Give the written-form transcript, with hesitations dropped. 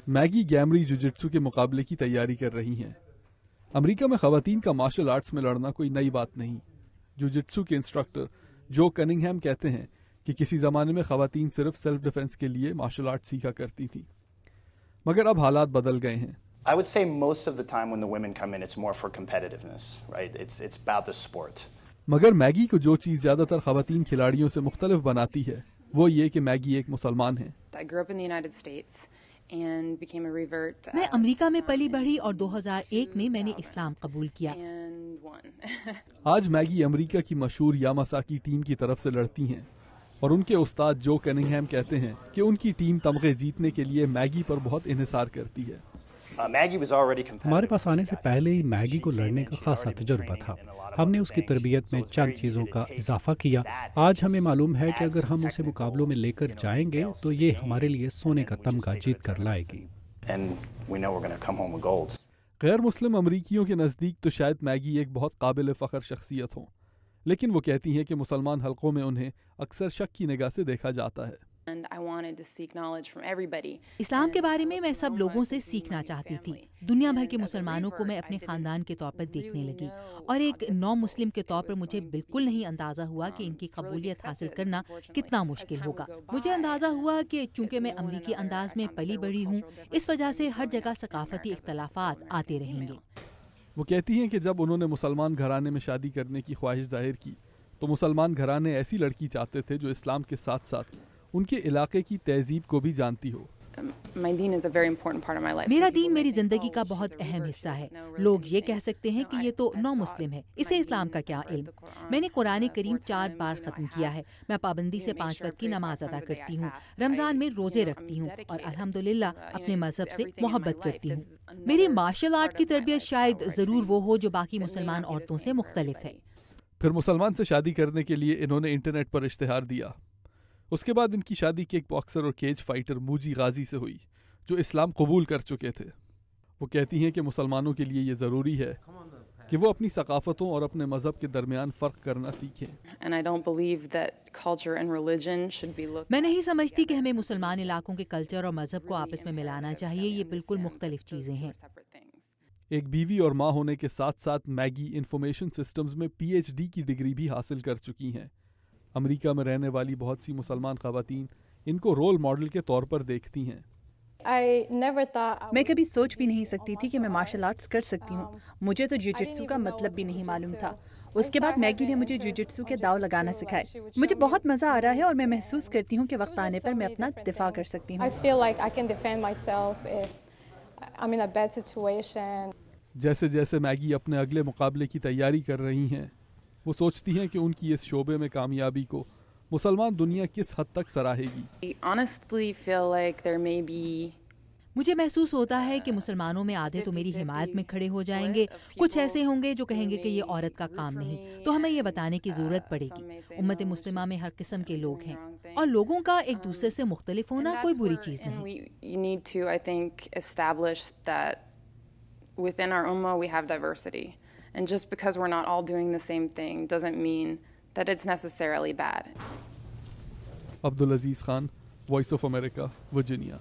Maggi گیمری جوجٹسو کے مقابلے کی تیاری کر رہی ہیں۔ امریکہ میں خواتین کا مارشل آرٹس میں لڑنا کوئی نئی بات نہیں۔ جوجٹسو کے انسٹرکٹر جو کننگہم کہتے ہیں کہ کسی زمانے میں خواتین صرف سیلف ڈیفنس کے لیے مارشل آرٹ سیکھا کرتی تھیں، مگر اب حالات بدل گئے ہیں۔ I would say most of the time when the women come in, it's more for competitiveness, right? It's about the sport. مگر میگی کو جو چیز زیادہ تر خواتین کھلاڑیوں سے مختلف بناتی ہے وہ یہ کہ میگی ایک مسلمان ہیں۔ میں امریکہ میں پلی بڑھی اور 2001 میں نے اسلام قبول کیا۔ آج میگی امریکہ کی مشہور یاماساکی ٹیم کی طرف سے لڑتی ہیں اور ان کے استاد جو کننگہم کہتے ہیں کہ ان کی ٹیم تمغے جیتنے کے لیے میگی پر بہت انحصار کرتی ہے۔ ہمارے پاس آنے سے پہلے ہی میگی کو لڑنے کا خاصا تجربہ تھا۔ ہم نے اس کی تربیت میں چند چیزوں کا اضافہ کیا۔ آج ہمیں معلوم ہے کہ اگر ہم اسے مقابلوں میں لے کر جائیں گے تو یہ ہمارے لیے سونے کا تمغہ جیت کر لائے گی۔ غیر مسلم امریکیوں کے نزدیک تو شاید میگی ایک بہت قابل فخر شخصیت ہوں، لیکن وہ کہتی ہیں کہ مسلمان حلقوں میں انہیں اکثر شک کی نگاہ سے دیکھا جاتا ہے۔ اسلام کے بارے میں سب لوگوں سے سیکھنا چاہتی تھی۔ دنیا بھر کے مسلمانوں کو میں اپنے خاندان کے طور پر دیکھنے لگی اور ایک نو مسلم کے طور پر مجھے بالکل نہیں اندازہ ہوا کہ ان کی قبولیت حاصل کرنا کتنا مشکل ہوگا۔ مجھے اندازہ ہوا کہ چونکہ میں امریکی انداز میں پلی بڑھی ہوں، اس وجہ سے ہر جگہ ثقافتی اختلافات آتے رہیں گے۔ وہ کہتی ہیں کہ جب انہوں نے مسلمان گھرانے میں شادی کرنے کی خواہش ظاہر کی تو مسلمان گھرانے ایسی لڑکی چاہتے تھے جو اسلام کے ساتھ ساتھ ان کے علاقے کی تہذیب کو بھی جانتی ہو۔ میرا دین میری زندگی کا بہت اہم حصہ ہے۔ لوگ یہ کہہ سکتے ہیں کہ یہ تو نو مسلم ہے، اسے اسلام کا کیا علم۔ میں نے قرآن کریم 4 بار ختم کیا ہے۔ میں پابندی سے 5 وقت کی نماز ادا کرتی ہوں، رمضان میں روزے رکھتی ہوں اور الحمدللہ اپنے مذہب سے محبت کرتی ہوں۔ میری مارشل آرٹ کی تربیت شاید ضرور وہ ہو جو باقی مسلمان عورتوں سے مختلف ہے۔ پھر مسلمان سے شادی کرنے کے لیے انہوں نے انٹرنیٹ پر اشتہار دیا۔ اس کے بعد ان کی شادی کک باکسر اور کیج فائٹر موجی غازی سے ہوئی جو اسلام قبول کر چکے تھے۔ وہ کہتی ہیں کہ مسلمانوں کے لیے یہ ضروری ہے کہ وہ اپنی ثقافتوں اور اپنے مذہب کے درمیان فرق کرنا سیکھیں۔ میں نہیں سمجھتی کہ ہمیں مسلمان علاقوں کے کلچر اور مذہب کو آپس میں ملانا چاہیے، یہ بالکل مختلف چیزیں ہیں۔ ایک بیوی اور ماں ہونے کے ساتھ ساتھ میگی انفارمیشن سسٹمز میں PhD کی ڈگری بھی حاصل کر چکی ہیں۔ امریکہ میں رہنے والی بہت سی مسلمان خواتین ان کو رول ماڈل کے طور پر دیکھتی ہیں۔ میں کبھی سوچ بھی نہیں سکتی تھی کہ میں مارشل آرٹس کر سکتی ہوں۔ مجھے تو جوجٹسو کا مطلب بھی نہیں معلوم تھا۔ اس کے بعد میگی نے مجھے جوجٹسو کے داؤ لگانا سکھائے۔ مجھے بہت مزہ آ رہا ہے اور میں محسوس کرتی ہوں کہ وقت آنے پر میں اپنا دفاع کر سکتی ہوں۔ جیسے جیسے میگی اپنے اگلے مقابلے کی تیاری کر رہی ہیں، وہ سوچتی ہیں کہ ان کی اس شعبے میں کامیابی کو مسلمان دنیا کس حد تک سراہے گی۔ مجھے محسوس ہوتا ہے کہ مسلمانوں میں آدھے تو میری حمایت میں کھڑے ہو جائیں گے، کچھ ایسے ہوں گے جو کہیں گے کہ یہ عورت کا کام نہیں، تو ہمیں یہ بتانے کی ضرورت پڑے گی۔ امت مسلمہ میں ہر قسم کے لوگ ہیں اور لوگوں کا ایک دوسرے سے مختلف ہونا کوئی بری چیز نہیں۔ Within our ummah we have diversity, and just because we're not all doing the same thing doesn't mean that it's necessarily bad. Abdul Aziz Khan, Voice of America, Virginia.